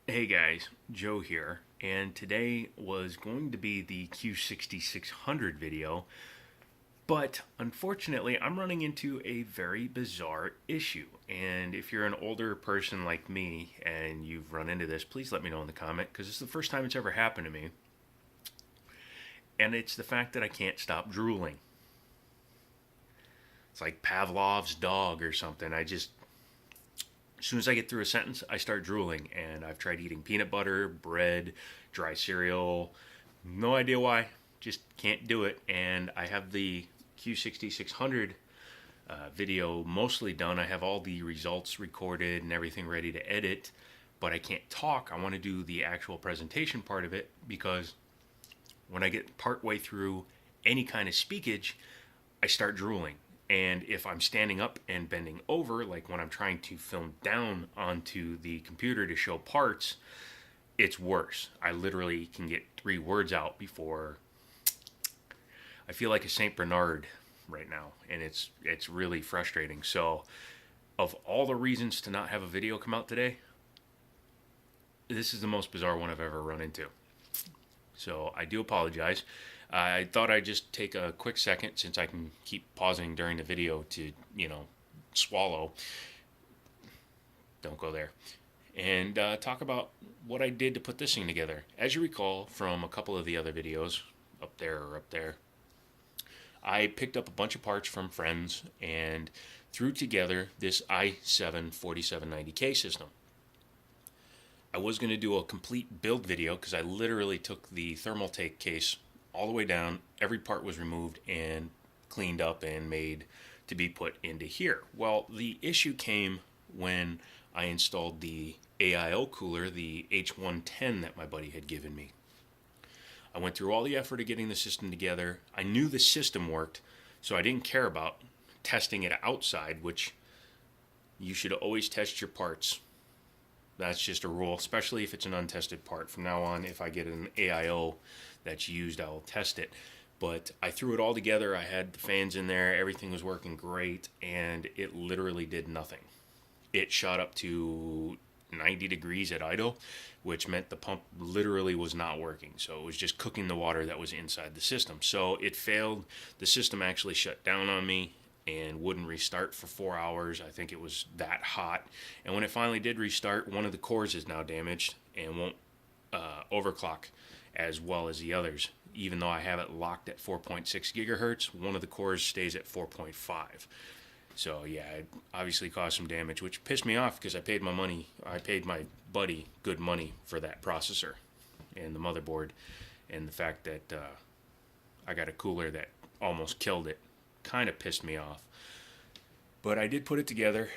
Hey guys, Joe here, and today was going to be the Q6600 video, but unfortunately I'm running into a very bizarre issue. And if you're an older person like me and you've run into this, please let me know in the comment because it's the first time it's ever happened to me. And it's the fact that I can't stop drooling. It's like Pavlov's dog or something. As soon as I get through a sentence, I start drooling. And I've tried eating peanut butter, bread, dry cereal. No idea why. Just can't do it. And I have the Q6600 video mostly done. I have all the results recorded and everything ready to edit. But I can't talk. I want to do the actual presentation part of it because when I get part way through any kind of speakage, I start drooling. And if I'm standing up and bending over, like when I'm trying to film down onto the computer to show parts, it's worse. I literally can get 3 words out before I feel like a Saint Bernard right now, and it's really frustrating. So, of all the reasons to not have a video come out today, this is the most bizarre one I've ever run into. So I do apologize. I thought I'd just take a quick second since I can keep pausing during the video to, swallow. Don't go there. And talk about what I did to put this thing together. As you recall from a couple of the other videos, up there, I picked up a bunch of parts from friends and threw together this i7 4790K system. I was going to do a complete build video because I literally took the thermal take case all the way down. Every part was removed and cleaned up and made to be put into here. Well, the issue came when I installed the AIO cooler, the H110 that my buddy had given me. I went through all the effort of getting the system together. I knew the system worked, so I didn't care about testing it outside, which you should always test your parts. That's just a rule, especially if it's an untested part. From now on, if I get an AIO that's used, I'll test it. But I threw it all together. I had the fans in there. Everything was working great, and it literally did nothing. It shot up to 90 degrees at idle, which meant the pump literally was not working. So it was just cooking the water that was inside the system. So it failed. The system actually shut down on me and wouldn't restart for 4 hours. I think it was that hot. And when it finally did restart, one of the cores is now damaged and won't overclock as well as the others. Even though I have it locked at 4.6 gigahertz, one of the cores stays at 4.5. So yeah, it obviously caused some damage, which pissed me off because I paid my money. I paid my buddy good money for that processor and the motherboard, and the fact that I got a cooler that almost killed it kind of pissed me off. But I did put it together.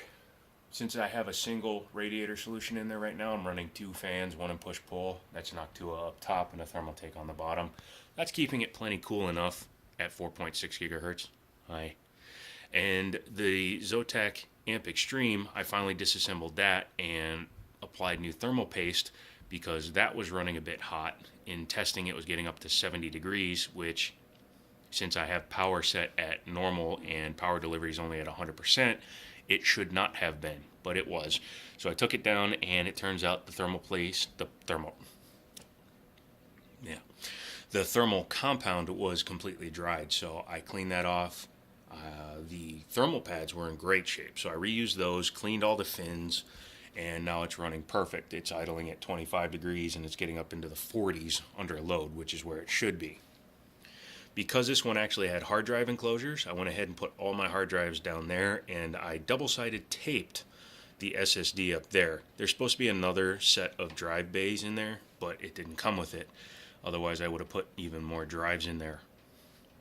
Since I have a single radiator solution in there right now, I'm running 2 fans, one in push-pull. That's Noctua up top and a thermal take on the bottom. That's keeping it plenty cool enough at 4.6 gigahertz. Hi. And the Zotac Amp Extreme, I finally disassembled that and applied new thermal paste because that was running a bit hot. In testing, it was getting up to 70 degrees, which, since I have power set at normal and power delivery is only at 100%, it should not have been, but it was. So I took it down, and it turns out the thermal compound was completely dried. So I cleaned that off. The thermal pads were in great shape, so I reused those, cleaned all the fins, and now it's running perfect. It's idling at 25 degrees, and it's getting up into the 40s under a load, which is where it should be. Because this one actually had hard drive enclosures, I went ahead and put all my hard drives down there, and I double-sided taped the SSD up there. There's supposed to be another set of drive bays in there, but it didn't come with it. Otherwise, I would have put even more drives in there.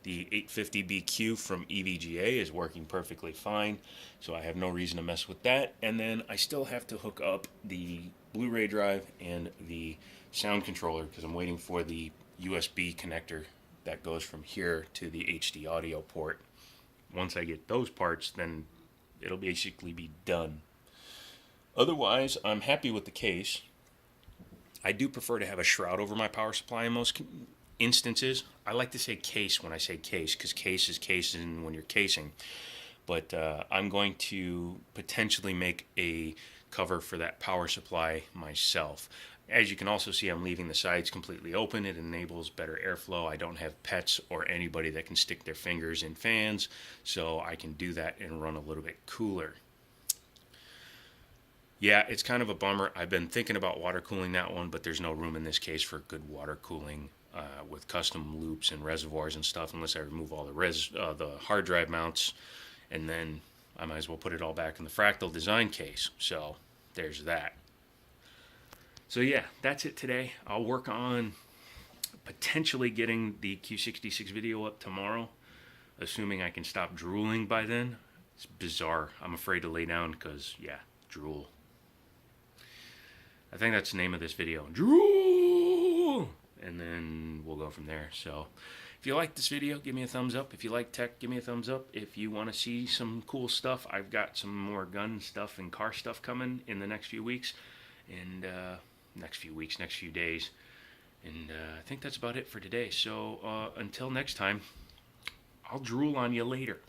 The 850BQ from EVGA is working perfectly fine, so I have no reason to mess with that. And then I still have to hook up the Blu-ray drive and the sound controller because I'm waiting for the USB connector that goes from here to the HD audio port. Once I get those parts, then it'll basically be done. Otherwise, I'm happy with the case. I do prefer to have a shroud over my power supply in most instances. I like to say case when I say case, because case is casing when you're casing. But I'm going to potentially make a cover for that power supply myself. As you can also see, I'm leaving the sides completely open. It enables better airflow. I don't have pets or anybody that can stick their fingers in fans, so I can do that and run a little bit cooler. Yeah, it's kind of a bummer. I've been thinking about water cooling that one, but there's no room in this case for good water cooling with custom loops and reservoirs and stuff, unless I remove all the hard drive mounts, and then I might as well put it all back in the Fractal design case. So there's that. So yeah, that's it today. I'll work on potentially getting the Q66 video up tomorrow, assuming I can stop drooling by then. It's bizarre. I'm afraid to lay down because, yeah, drool. I think that's the name of this video. Drool! And then we'll go from there. So if you like this video, give me a thumbs up. If you like tech, give me a thumbs up. If you want to see some cool stuff, I've got some more gun stuff and car stuff coming in the next few weeks. And next few days. And I think that's about it for today. So until next time, I'll drool on you later.